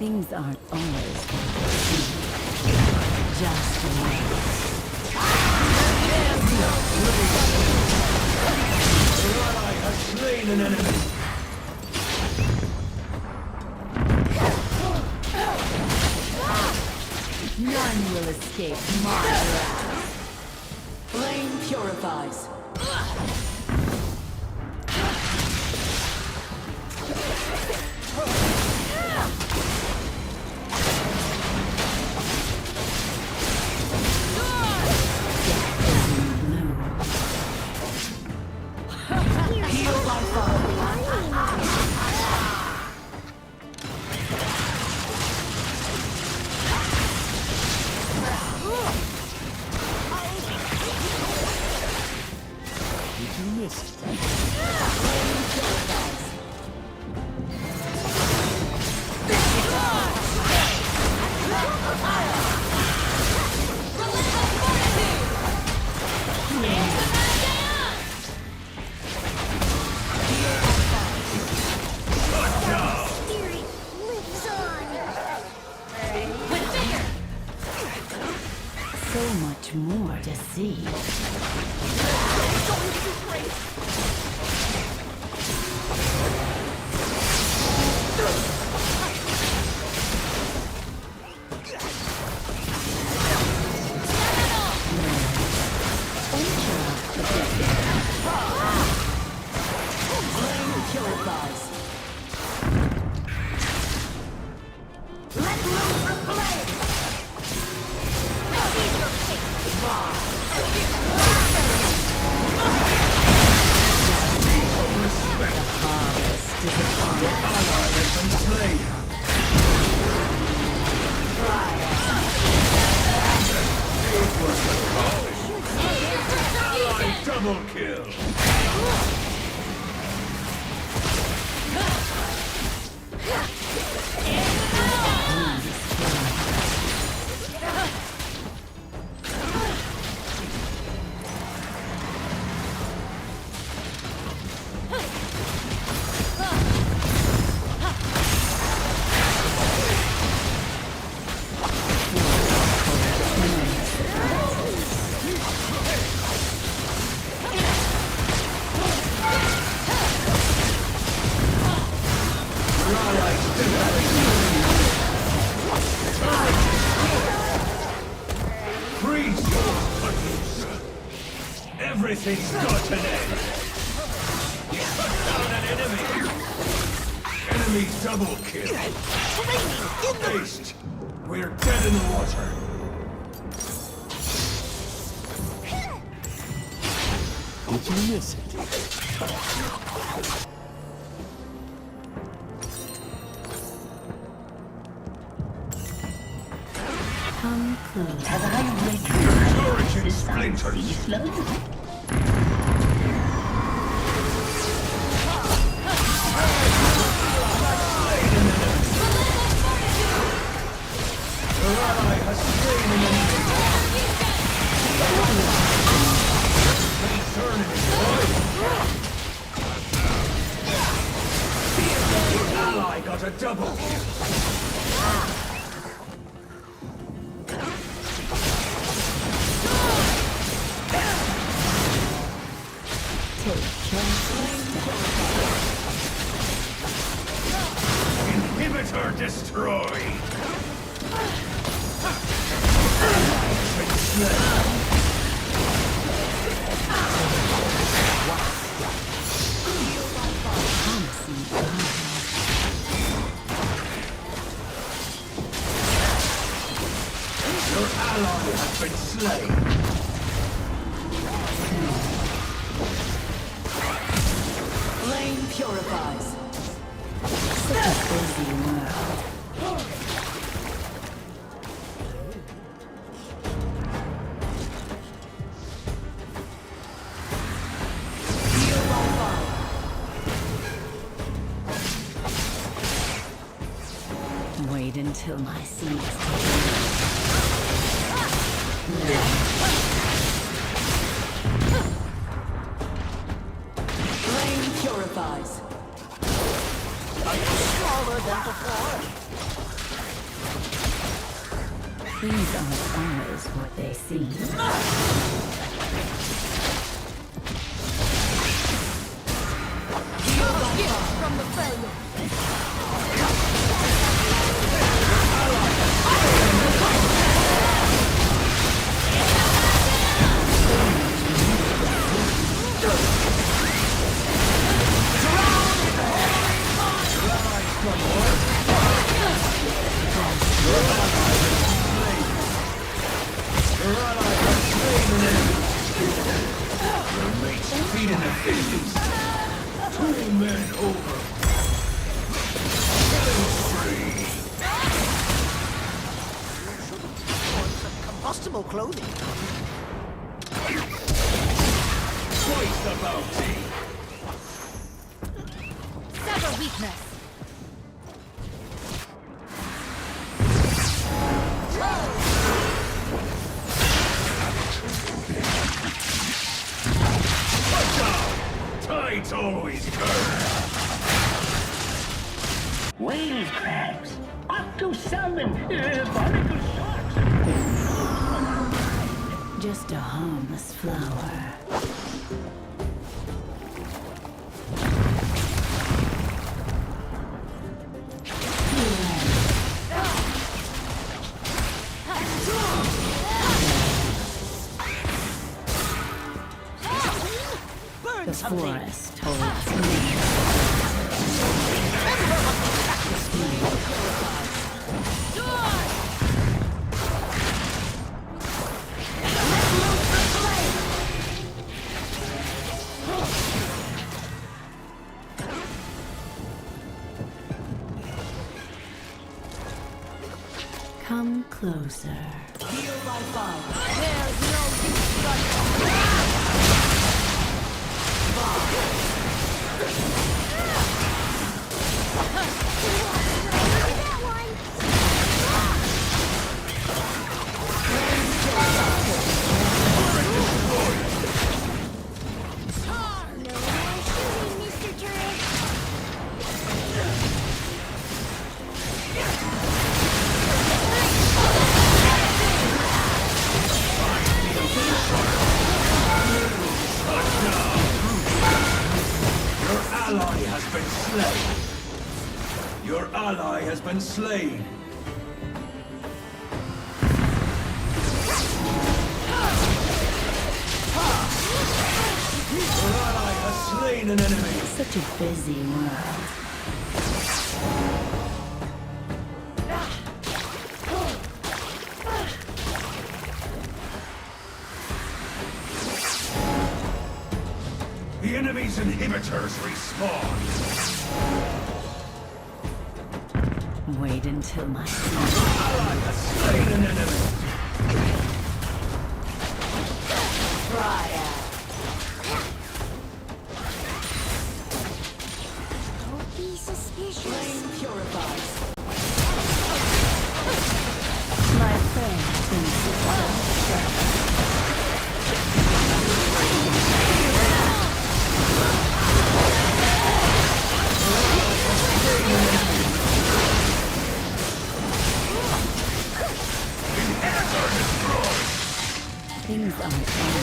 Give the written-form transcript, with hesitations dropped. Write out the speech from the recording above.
Things aren't always just right. Ally has slain an enemy. None will escape my wrath. Flame purifies. So much more to see. Double kill! Everything's got an end! Shut down an enemy! Enemy double kill! Haste! We're dead in the water! Did you miss it? Come close. Have I read Turret in the splinters! sea flow? Your ally has slain an enemy! Return in his Your ally got a double kill! Inhibitor destroyed! Your ally has been slain! Flame purifies. Such a busy world. Wait until my seed is Flame purifies. Smaller than before. Things aren't always what they seem. From the foe. Two men over. Combustible clothing. Twice the bounty. Sever weakness. Tides always turn. Whale crabs, octo salmon, barnacle sharks. Just a harmless flower. The forest holds me. Come closer. Heal by fire. There's no use running. Your ally has been slain. Your ally has slain an enemy. Such a busy world. The enemy's inhibitors respawn. Wait until my Ally has slain an enemy. Don't be suspicious. Purifies. my friend. Things aren't